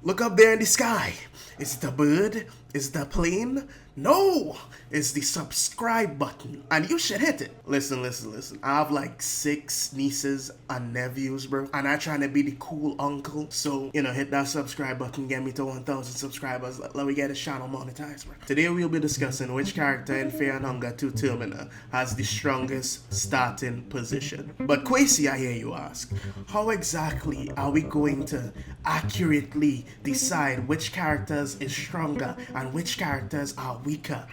Look up there in the sky. Is it a bird? Is it a plane? No! It's the subscribe button. And you should hit it. Listen. I have like 6 nieces and nephews, bro. And I'm trying to be the cool uncle. So, hit that subscribe button. Get me to 1,000 subscribers. Let me get this channel monetized, bro. Today we'll be discussing which character in Fear and Hunger 2 Termina has the strongest starting position. But KWESI, I hear you ask, how exactly are we going to accurately decide which characters is stronger and which characters are weaker?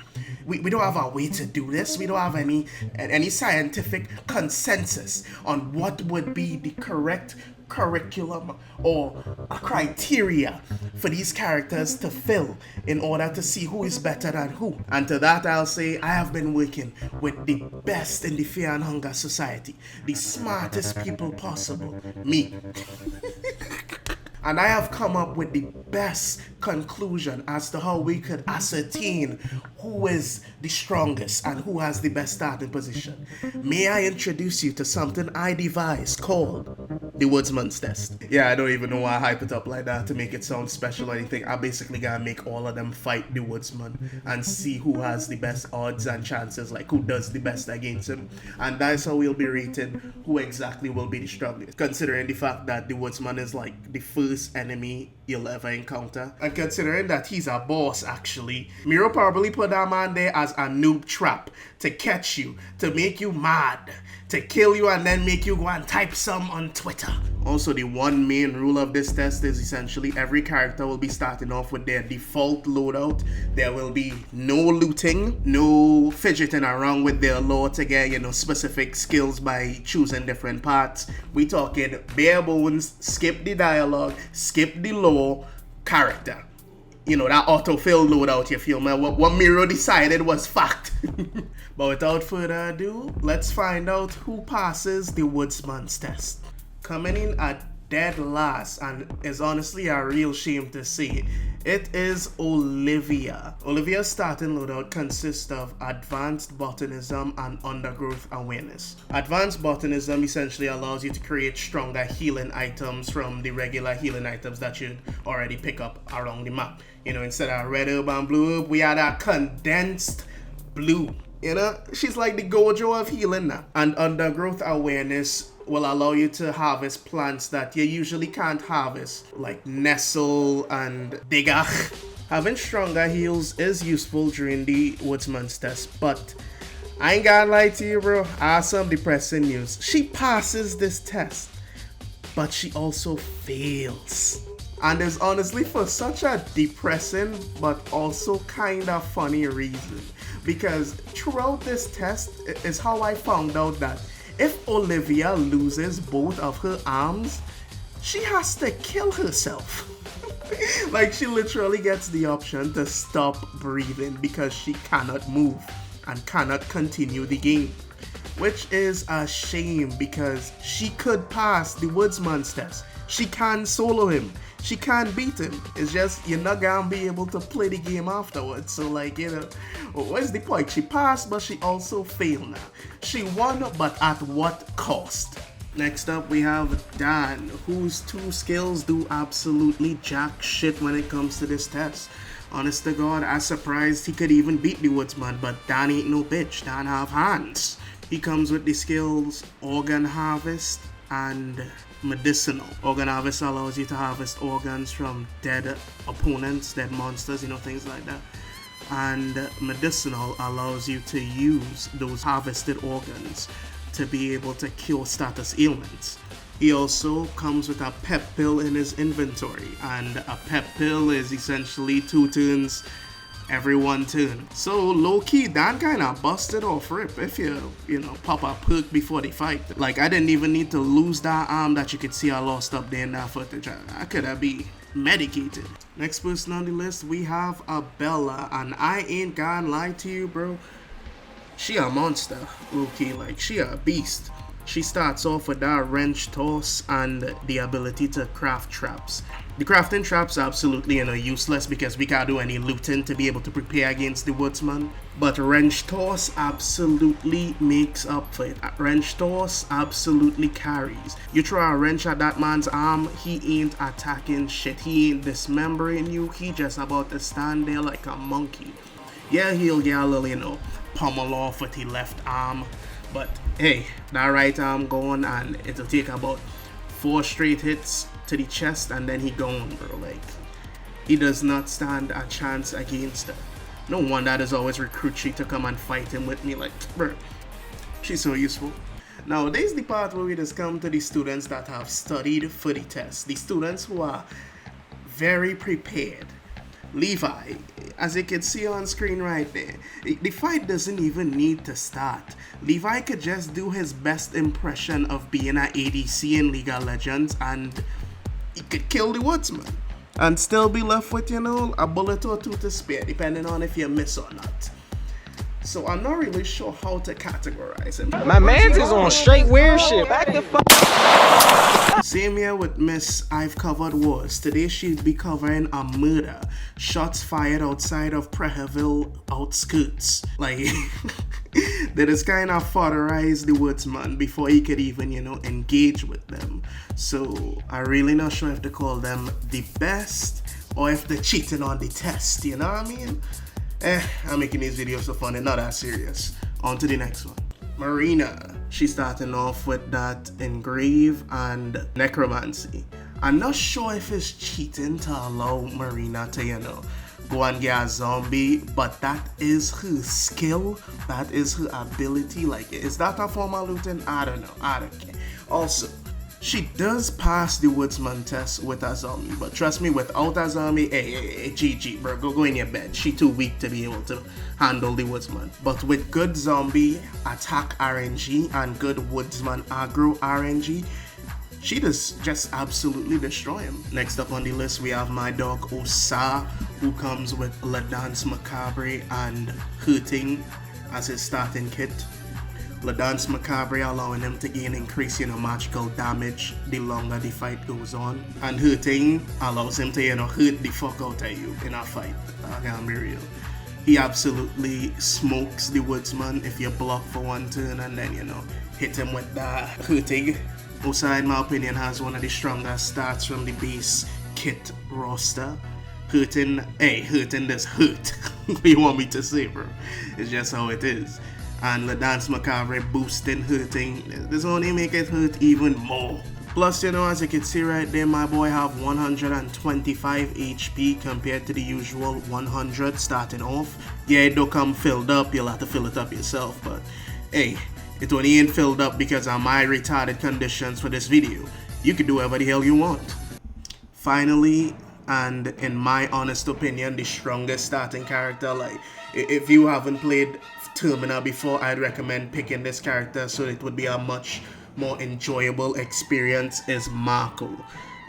We don't have a way to do this. We don't have any scientific consensus on what would be the correct curriculum or criteria for these characters to fill in order to see who is better than who. And to that I'll say I have been working with the best in the Fear and Hunger society, the smartest people possible, me. And I have come up with the best conclusion as to how we could ascertain who is the strongest and who has the best starting position. May I introduce you to something I devised called the Woodsman's Test. Yeah, I don't even know why I hype it up like that to make it sound special or anything. I basically gotta make all of them fight the Woodsman and see who has the best odds and chances, like who does the best against him. And that's how we'll be rating who exactly will be the strongest, considering the fact that the Woodsman is like the first enemy you'll ever encounter. And considering that he's a boss, actually, Miro probably put that man there as a noob trap to catch you, to make you mad, to kill you and then make you go and type some on Twitter. Also, the one main rule of this test is essentially every character will be starting off with their default loadout. There will be no looting, no fidgeting around with their lore to get, specific skills by choosing different parts. We talking bare bones, skip the dialogue, skip the lore, character. That autofill loadout, you feel me? What Miro decided was fact. But without further ado, let's find out who passes the Woodsman's test. Coming in at dead last, and is honestly a real shame to say, it is Olivia. Olivia's starting loadout consists of Advanced Botanism and Undergrowth Awareness. Advanced Botanism essentially allows you to create stronger healing items from the regular healing items that you'd already pick up around the map. Instead of red herb and blue herb, we had a condensed blue. She's like the Gojo of healing now. And Undergrowth Awareness will allow you to harvest plants that you usually can't harvest, like Nestle and Digger. Having stronger heals is useful during the Woodsman's test, but I ain't gonna lie to you, bro. I have some depressing news. She passes this test, but she also fails. And it's honestly for such a depressing but also kind of funny reason. Because throughout this test is how I found out that if Olivia loses both of her arms, she has to kill herself. Like, she literally gets the option to stop breathing because she cannot move and cannot continue the game. Which is a shame because she could pass the Woodsman's test. She can solo him. She can't beat him. It's just you're not gonna be able to play the game afterwards. So what's the point? She passed, but she also failed now. She won, but at what cost? Next up, we have Dan, whose 2 skills do absolutely jack shit when it comes to this test. Honest to God, I'm surprised he could even beat the Woodsman, but Dan ain't no bitch. Dan have hands. He comes with the skills Organ Harvest and Medicinal. Organ Harvest allows you to harvest organs from dead opponents, dead monsters, things like that. And Medicinal allows you to use those harvested organs to be able to cure status ailments. He also comes with a pep pill in his inventory, and a pep pill is essentially 2 turns every 1 turn. So low-key, Dan kinda busted off rip if you pop a perk before the fight. Like, I didn't even need to lose that arm that you could see I lost up there in that footage. I could have been medicated. Next person on the list, we have Bella, and I ain't gonna lie to you, bro. She a monster, low-key. Like, she a beast. She starts off with that wrench toss and the ability to craft traps. The crafting traps are absolutely useless because we can't do any looting to be able to prepare against the woodsman. But wrench toss absolutely makes up for it. Wrench toss absolutely carries. You throw a wrench at that man's arm, he ain't attacking shit. He ain't dismembering you. He just about to stand there like a monkey. Yeah, he'll get a little, pummel off with his left arm. But hey, that right arm going and it'll take about 4 straight hits to the chest and then he gone, bro. Like, he does not stand a chance against her. No wonder there's always recruit she to come and fight him with me. Like, bro, she's so useful. Now, there's the part where we just come to the students that have studied for the test. The students who are very prepared. Levi, as you can see on screen right there, the fight doesn't even need to start. Levi could just do his best impression of being an ADC in League of Legends and he could kill the woodsman. And still be left with, a bullet or two to spare, depending on if you miss or not. So I'm not really sure how to categorize him. My man's is on straight weird shit. Back the fuck. Same here with Miss I've Covered Wars. Today she'd be covering a murder. Shots fired outside of Preheville outskirts. Like, they just kind of fodderized the woodsman before he could even, engage with them. So I'm really not sure if to call them the best or if they're cheating on the test, you know what I mean? I'm making these videos so funny, not that serious. On to the next one. Marina. She's starting off with that engrave and necromancy. I'm not sure if it's cheating to allow Marina to, go and get a zombie, but that is her skill. That is her ability. Like, is that a form of looting? I don't know. I don't care. Also, she does pass the woodsman test with a zombie, but trust me, without a zombie, hey, GG, bro, go in your bed. She too weak to be able to handle the woodsman. But with good zombie attack RNG and good woodsman aggro RNG, she does just absolutely destroy him. Next up on the list, we have my dog Oosa, who comes with La Danse Macabre and Hurting as his starting kit. La Danse Macabre allowing him to gain increased, magical damage the longer the fight goes on. And Hurting allows him to, hurt the fuck out of you in a fight. I can't be real. He absolutely smokes the woodsman if you block for one turn and then, hit him with that Hurting. Oosa, in my opinion, has one of the strongest stats from the base kit roster. Hurting does hurt. What you want me to say, bro? It's just how it is. And La Danse Macabre boosting Hurting, this only make it hurt even more. Plus, as you can see right there, my boy have 125 HP compared to the usual 100 starting off. Yeah, it don't come filled up, you'll have to fill it up yourself, but hey, it only ain't filled up because of my retarded conditions for this video. You can do whatever the hell you want. Finally, and in my honest opinion, the strongest starting character, like, if you haven't played Termina before, I'd recommend picking this character so it would be a much more enjoyable experience, is Marco.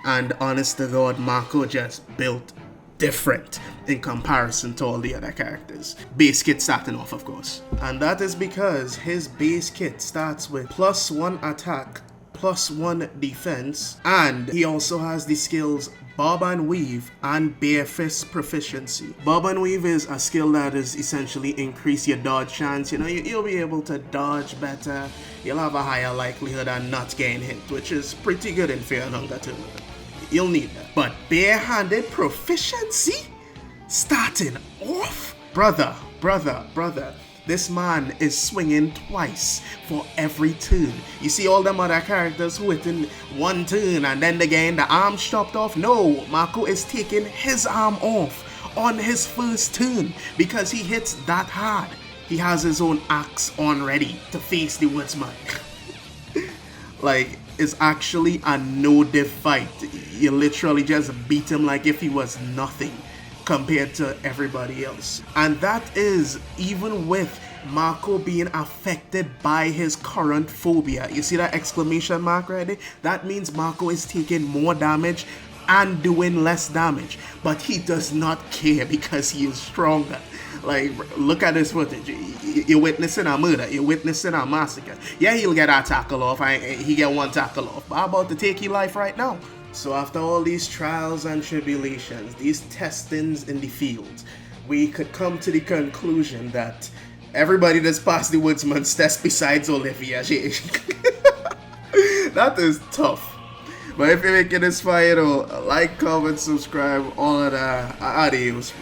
And honest to God, Marco just built different in comparison to all the other characters. Base kit starting off, of course. And that is because his base kit starts with +1 attack, +1 defense, and he also has the skills Bob and Weave and Bare Fist Proficiency. Bob and Weave is a skill that is essentially increase your dodge chance. You'll be able to dodge better. You'll have a higher likelihood of not getting hit, which is pretty good in Fear and Hunger too. You'll need that. But Barehanded Proficiency? Starting off? Brother. This man is swinging twice for every turn. You see all them other characters who hit in one turn and then again the arm chopped off? No, Marco is taking his arm off on his first turn because he hits that hard. He has his own axe on ready to face the woodsman. Like, it's actually a no-diff fight. You literally just beat him like if he was nothing compared to everybody else. And that is even with Marco being affected by his current phobia. You see that exclamation mark right there? That means Marco is taking more damage and doing less damage. But he does not care because he is stronger. Like, look at this footage. You're witnessing a murder. You're witnessing a massacre. Yeah, he'll get a tackle off. He get one tackle off. But I'm about to take your life right now. So after all these trials and tribulations, these testings in the field, we could come to the conclusion that everybody that's passed the woodsman's test besides Olivia, that is tough. But if you're making this fire, like, comment, subscribe, all of that. Adios.